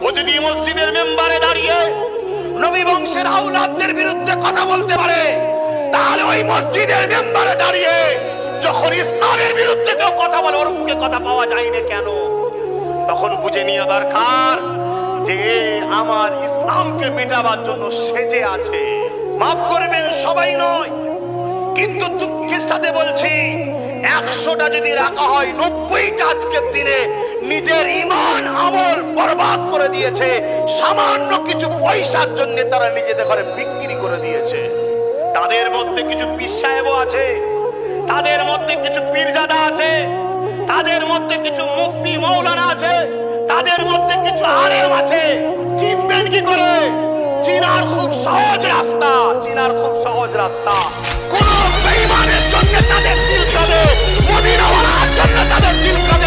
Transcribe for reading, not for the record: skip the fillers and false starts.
ও যদি মসজিদের মেম্বারে দাঁড়িয়ে নবী বংশের আওলাদদের বিরুদ্ধে কথা বলতে পারে, তাহলে ওই মসজিদের মেম্বারে দাঁড়িয়ে যখন ইসলামের বিরুদ্ধে কেউ কথা বলে ওর মুখে কথা পাওয়া যায় না কেন? তখন বুঝে নিয়ে দরকার যে আমার ইসলামকে মেটাবার জন্য সেজে আছে। মাফ করবেন, সবাই নয়, কিন্তু দুঃখের সাথে বলছি 100টা যদি রাখা হয় 90টা আজকের দিনে নিজের ঈমান আমল বরবাদ করে দিয়েছে। সামান্য কিছু পয়সার জন্য তারা নিজেদের ঘরে বিক্রি করে দিয়েছে। তাদের মধ্যে কিছু পীর সাহেবও আছে, তাদের মধ্যে কিছু পীরজাদা আছে, তাদের মধ্যে কিছু মুফতি মৌলানা আছে, তাদের মধ্যে কিছু আলেম আছে। চিনবেন কি করে? চিনার খুব সহজ রাস্তা, চিনার খুব সহজ রাস্তা। কোন বেঈমানের জন্য তাদের দিল কাঁদে, মদিনাওয়ালার জন্য তাদের দিল কাঁদে।